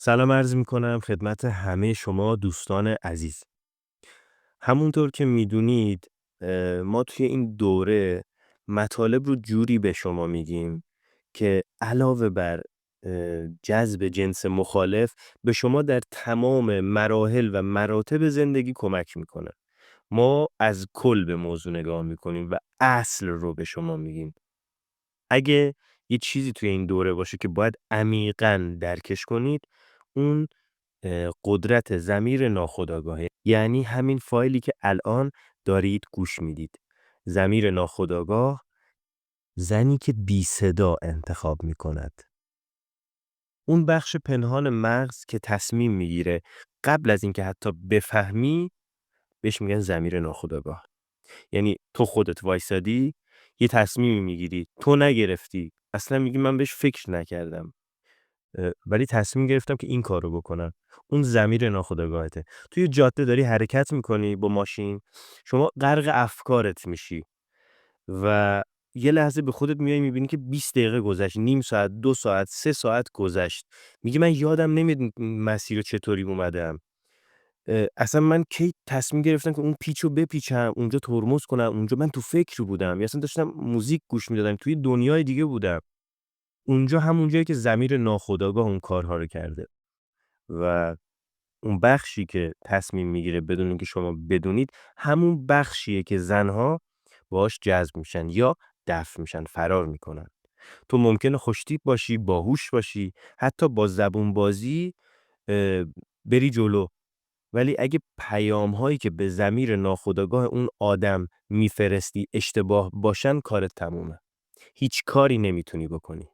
سلام عرض می‌کنم خدمت همه شما دوستان عزیز. همونطور که میدونید ما توی این دوره مطالب رو جوری به شما میگیم که علاوه بر جذب جنس مخالف به شما در تمام مراحل و مراتب زندگی کمک میکنه. ما از کل به موضوع نگاه میکنیم و اصل رو به شما میگیم. اگه یه چیزی توی این دوره باشه که باید عمیقاً درکش کنید، اون قدرت ضمیر ناخودآگاهه. یعنی همین فایلی که الان دارید گوش میدید. ضمیر ناخودآگاه زنی که بی صدا انتخاب میکند. اون بخش پنهان مغز که تصمیم میگیره قبل از اینکه حتی بفهمی، بهش میگن ضمیر ناخودآگاه. یعنی تو خودت وایسادی یه تصمیمی میگیری، تو نگرفتی، اصلا میگی من بهش فکر نکردم، ولی تصمیم گرفتم که این کارو بکنم. اون ضمیر ناخودآگاهته. توی جاده داری حرکت میکنی با ماشین، شما غرق افکارت میشی و یه لحظه به خودت میای میبینی که 20 دقیقه گذشت، نیم ساعت، 2 ساعت، 3 ساعت گذشت. میگی من یادم نمیاد مسیر رو چطوری اومدم. اصلا من کی تصمیم گرفتم که اون پیچو بپیچم، اونجا ترمز کنم، اونجا من تو فکر بودم، یا اصلا داشتم موزیک گوش میدادم، توی دنیای دیگه بودم. اونجا همونجایی که ضمیر ناخودآگاه اون کارها رو کرده و اون بخشی که تصمیم میگیره بدون اینکه شما بدونید، همون بخشیه که زنها باهاش جذب میشن یا دفع میشن، فرار میکنن. تو ممکنه خوشتیپ باشی، باهوش باشی، حتی با زبون بازی اه، بری جلو، ولی اگه پیام هایی که به ضمیر ناخودآگاه اون آدم میفرستی اشتباه باشن، کارت تمومه. هیچ کاری نمیتونی بکنی.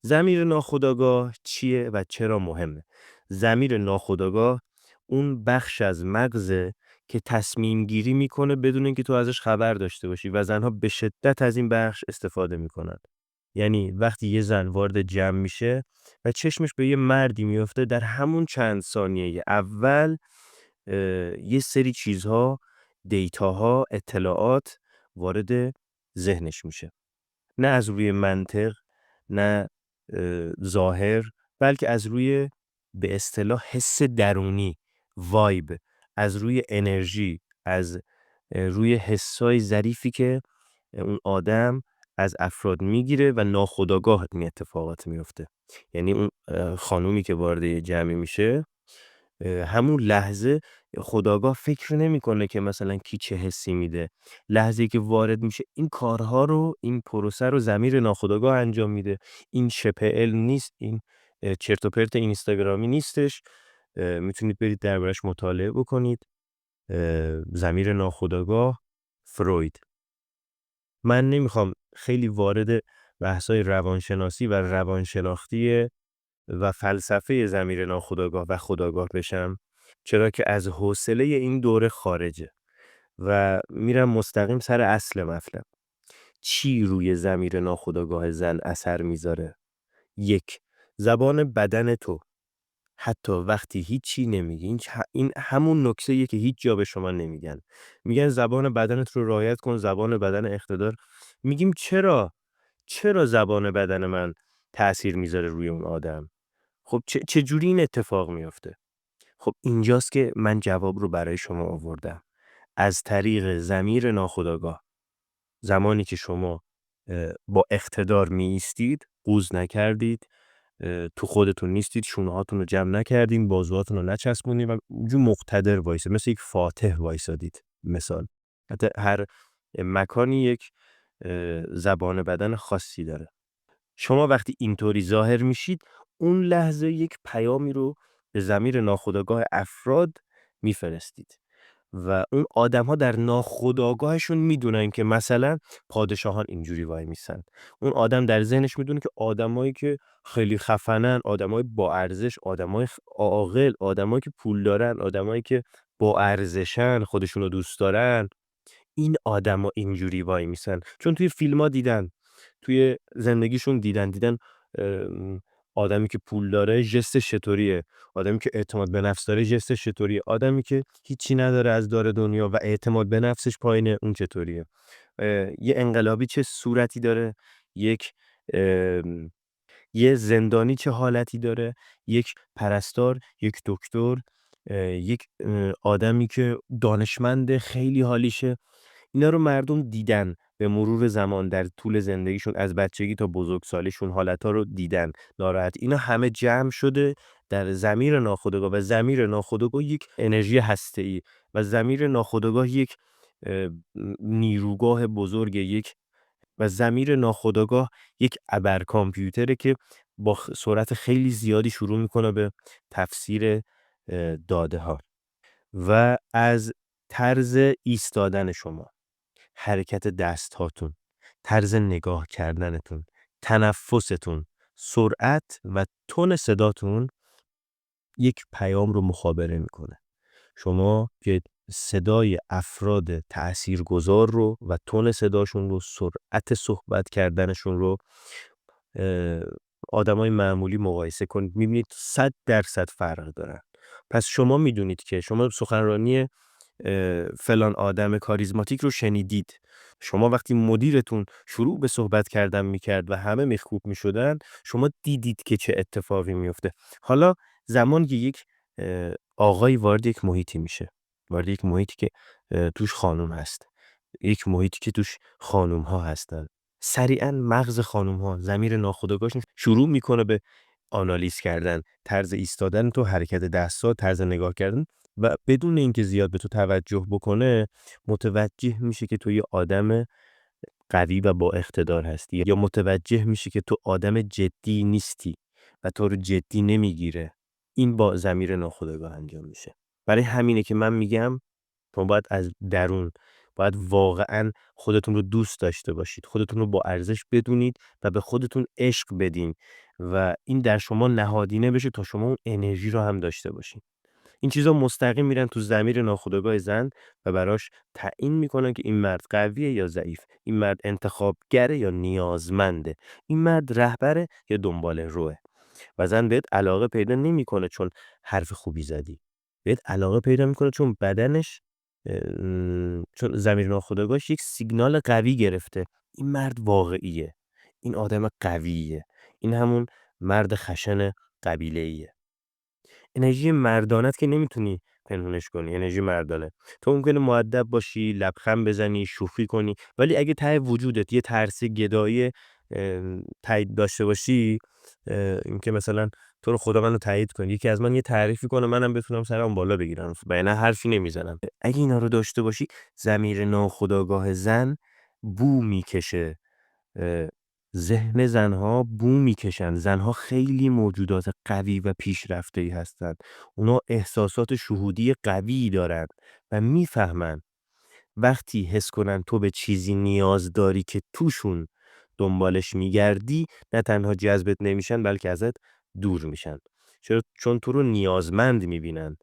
ضمیر ناخودآگاه چیه و چرا مهمه؟ ضمیر ناخودآگاه اون بخش از مغزه که تصمیم گیری میکنه بدون اینکه تو ازش خبر داشته باشی و زنها به شدت از این بخش استفاده میکنن. یعنی وقتی یه زن وارد جمع میشه و چشمش به یه مردی میفته، در همون چند ثانیه اول یه سری چیزها، دیتاها، اطلاعات وارد ذهنش میشه. نه از روی منطق، نه ظاهر، بلکه از روی به اصطلاح حس درونی، وایب، از روی انرژی، از روی حسای ظریفی که اون آدم از افراد میگیره و ناخودآگاه این اتفاقات میفته. یعنی اون خانومی که وارد یه جمعی میشه، همون لحظه خودآگاه فکر نمیکنه که مثلا کی چه حسی میده. لحظه‌ای که وارد میشه این کارها رو، این پروسه رو ضمیر ناخودآگاه انجام میده. این شپل نیست، این چرت و پرت اینستاگرامی نیستش. میتونید برید دربارش مطالعه بکنید. ضمیر ناخودآگاه، فروید. من نمیخوام خیلی وارد بحث‌های روانشناسی و روانشناختی و فلسفه ضمیر ناخودآگاه و خودآگاه بشم، چرا که از حوصله این دوره خارجه و میرم مستقیم سر اصل مطلب. چی روی ضمیر ناخودآگاه زن اثر میذاره؟ 1. زبان بدن تو. حتی وقتی هیچی نمیگی، این همون نکته‌ایه که هیچ جا به شما نمیگن. میگن زبان بدنت رو رعایت کن، زبان بدن اقتدار. میگیم چرا زبان بدن من تأثیر میذاره روی اون آدم؟ خب چجوری این اتفاق میفته؟ خب اینجاست که من جواب رو برای شما آوردم. از طریق ضمیر ناخودآگاه. زمانی که شما با اقتدار می ایستید، قوز نکردید، تو خودتون نیستید، شونه هاتون رو جمع نکردین، بازوهاتون رو نچسبونید و جو مقتدر وایسید، مثل یک فاتح وایسادید. مثال حتی هر مکانی یک زبان بدن خاصی داره. شما وقتی اینطوری ظاهر میشید، اون لحظه یک پیامی رو به ضمیر ناخودآگاه افراد میفرستید و اون آدم‌ها در ناخودآگاهشون میدونن که مثلا پادشاهان اینجوری وای میسن. اون آدم در ذهنش میدونه که آدمایی که خیلی خفنن، آدمای با ارزش، آدمای عاقل، آدمایی که پول دارن، آدمایی که با ارزشن، خودشونو دوست دارن، این آدما اینجوری وای میسن. چون توی فیلم‌ها دیدن، توی زندگیشون دیدن آدمی که پول داره ژستش چطوریه، آدمی که اعتماد به نفس داره ژستش چطوریه، آدمی که هیچی نداره از دار دنیا و اعتماد به نفسش پایینه اون چطوریه. یه انقلابی چه صورتی داره، یک یه زندانی چه حالتی داره، یک پرستار، یک دکتر، یک آدمی که دانشمند خیلی حالیشه. اینا رو مردم دیدن به مرور زمان در طول زندگیشون، از بچگی تا بزرگسالیشون حالتها رو دیدن. ناراحت اینا همه جمع شده در ضمیر ناخودآگاه و ضمیر ناخودآگاه یک انرژی هسته‌ای و ضمیر ناخودآگاه یک اه، نیروگاه بزرگ، و ضمیر ناخودآگاه یک ابر کامپیوتره که با سرعت خیلی زیادی شروع میکنه به تفسیر داده ها و از طرز ایستادن شما، حرکت دست هاتون، طرز نگاه کردنتون، تنفستون، سرعت و تون صداتون یک پیام رو مخابره میکنه. شما که صدای افراد تاثیرگذار رو و تون صداشون رو، سرعت صحبت کردنشون رو آدمای معمولی مقایسه کنید، میبینید 100% فرق دارن. پس شما میدونید که شما سخنرانی فلان آدم کاریزماتیک رو شنیدید. شما وقتی مدیرتون شروع به صحبت کردن میکرد و همه میخکوب میشدن، شما دیدید که چه اتفاقی میفته. حالا زمان که یک آقای وارد یک محیطی میشه، وارد یک محیطی که توش خانم هست، یک محیطی که توش خانم ها هستن، سریعا مغز خانم ها، ضمیر ناخودآگاهشون شروع میکنه به آنالیز کردن، طرز ایستادن تو، حرکت دستا، طرز نگاه کردن و بدون اینکه زیاد به تو توجه بکنه متوجه میشه که تو یه آدم قوی و با اقتدار هستی، یا متوجه میشه که تو آدم جدی نیستی و تو رو جدی نمیگیره. این با ضمیر ناخودآگاه انجام میشه. برای همینه که من میگم شما باید از درون، باید واقعا خودتون رو دوست داشته باشید، خودتون رو با ارزش بدونید و به خودتون عشق بدین و این در شما نهادینه بشه تا شما اون انرژی رو هم داشته باشین. این چیزا مستقیم میرن تو ضمیر ناخودآگاه زن و براش تعیین میکنن که این مرد قویه یا ضعیف، این مرد انتخابگره یا نیازمنده، این مرد رهبره یا دنبال روه. و زن بهت علاقه پیدا نمیکنه چون حرف خوبی زدی، بهت علاقه پیدا میکنه چون بدنش چون ضمیر ناخودآگاهش یک سیگنال قوی گرفته. این مرد واقعیه، این آدم قویه، این همون مرد خشن قبیله‌ایه. انرژی مردانت که نمیتونی پنهونش کنی. انرژی مردانه تو ممکنه مؤدب باشی، لبخند بزنی، شوخی کنی، ولی اگه ته وجودت یه ترس گدایی تایید داشته باشی، این که مثلا تو رو خدا منو تایید کن، یکی از من یه تعریفی کنه منم بتونم سرم بالا بگیرم و نه حرفی نمیزنم. اگه اینا رو داشته باشی، ضمیر ناخودآگاه زن بو میکشه. ذهن زنها بو میکشن. زنها خیلی موجودات قوی و پیشرفته‌ای هستند. اونا احساسات شهودی قوی دارن و میفهمن وقتی حس کنن تو به چیزی نیاز داری که توشون دنبالش میگردی، نه تنها جذبت نمیشن بلکه ازت دور میشن. چرا؟ چون تو رو نیازمند میبینن.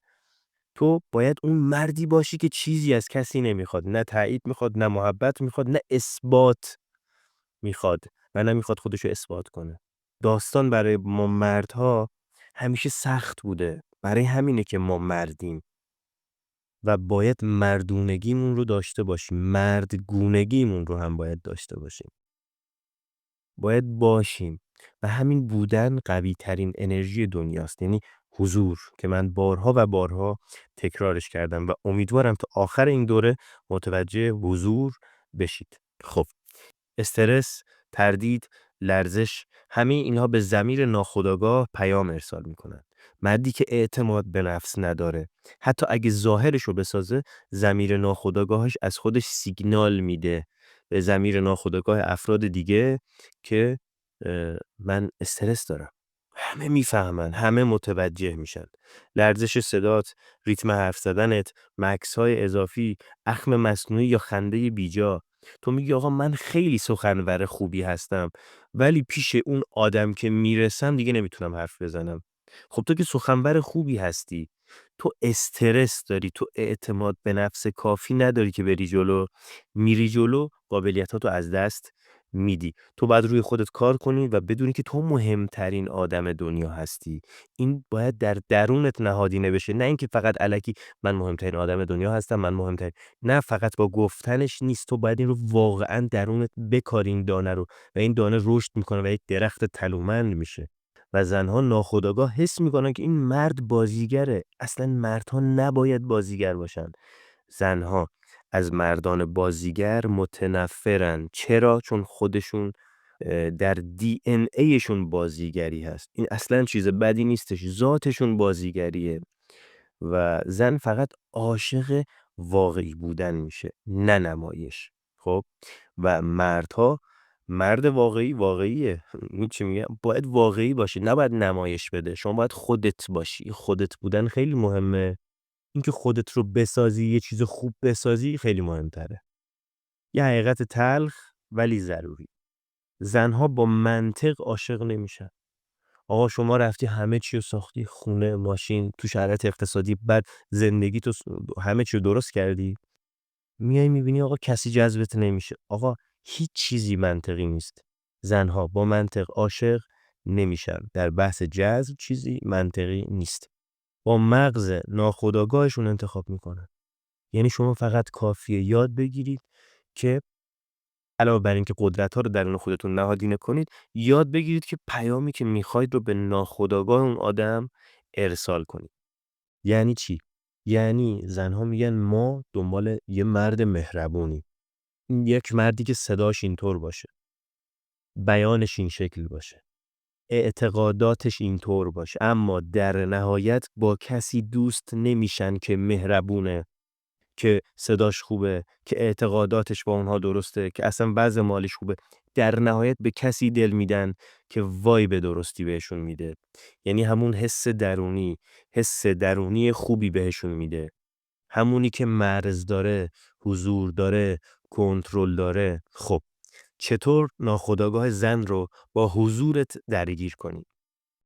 تو باید اون مردی باشی که چیزی از کسی نمیخواد، نه تایید میخواد، نه محبت میخواد، نه اثبات میخواد و نمیخواد خودشو اثبات کنه. داستان برای ما مردها همیشه سخت بوده. برای همینه که ما مردیم و باید مردونگیمون رو داشته باشیم. مردگونگیمون رو هم باید داشته باشیم. باید باشیم و همین بودن قوی ترین انرژی دنیاست. یعنی حضور که من بارها و بارها تکرارش کردم و امیدوارم تا آخر این دوره متوجه حضور بشید. خب، استرس، تردید، لرزش، همه اینها به ضمیر ناخودآگاه پیام ارسال میکنن. مردی که اعتماد به نفس نداره، حتی اگه ظاهرش رو بسازه، ضمیر ناخودآگاهش از خودش سیگنال میده به ضمیر ناخودآگاه افراد دیگه که من استرس دارم. همه میفهمن، همه متوجه میشن. لرزش صدات، ریتم حرف زدنت، مکث‌های اضافی، اخم مصنوعی یا خنده بیجا. تو میگی آقا من خیلی سخنور خوبی هستم، ولی پیش اون آدم که میرسم دیگه نمیتونم حرف بزنم. خب تو که سخنور خوبی هستی، تو استرس داری، تو اعتماد به نفس کافی نداری که بری جلو. میری جلو، قابلیتاتو از دست میدی. تو باید روی خودت کار کنی و بدونی که تو مهمترین آدم دنیا هستی. این باید در درونت نهادینه بشه، نه اینکه فقط الکی من مهمترین آدم دنیا هستم، من مهمترین. نه، فقط با گفتنش نیست، تو باید این رو واقعا درونت بکاری این دانه رو و این دانه رشد میکنه و یک درخت تلومند میشه. و زنها ناخودآگاه حس میکنن که این مرد بازیگره. اصلا مردها نباید بازیگر باشن. زنها از مردان بازیگر متنفرن. چرا؟ چون خودشون در دی ان ایشون بازیگری هست. این اصلا چیز بدی نیستش، ذاتشون بازیگریه. و زن فقط عاشق واقعی بودن میشه، نه نمایش. خب و مردها، مرد واقعی واقعیه. این چی میگه؟ باید واقعی باشه، نباید نمایش بده. شما باید خودت باشی. خودت بودن خیلی مهمه. اینکه خودت رو بسازی، یه چیز خوب بسازی، خیلی مهمتره. یه حقیقت تلخ ولی ضروری. زنها با منطق عاشق نمیشن. آقا شما رفتی همه چی رو ساختی، خونه، ماشین، تو شرایط اقتصادی بعد زندگی تو همه چی رو درست کردی، میای میبینی آقا کسی جذبت نمیشه. آقا هیچ چیزی منطقی نیست. زنها با منطق عاشق نمیشن. در بحث جذب چیزی منطقی نیست. با مغز ناخودآگاهشون انتخاب میکنن. یعنی شما فقط کافیه یاد بگیرید که علاوه بر اینکه قدرت‌ها رو درون خودتون نهادینه کنید، یاد بگیرید که پیامی که میخواید رو به ناخودآگاه اون آدم ارسال کنید. یعنی چی؟ یعنی زنها میگن ما دنبال یه مرد مهربونی. یک مردی که صداش اینطور باشه، بیانش این شکل باشه، اعتقاداتش اینطور باشه، اما در نهایت با کسی دوست نمیشن که مهربونه، که صداش خوبه، که اعتقاداتش با اونها درسته، که اصلا وضع مالیش خوبه. در نهایت به کسی دل میدن که وایب درستی بهشون میده. یعنی همون حس درونی خوبی بهشون میده. همونی که مرز داره، حضور داره، کنترل داره. خب چطور ناخودآگاه زن رو با حضورت درگیر کنی؟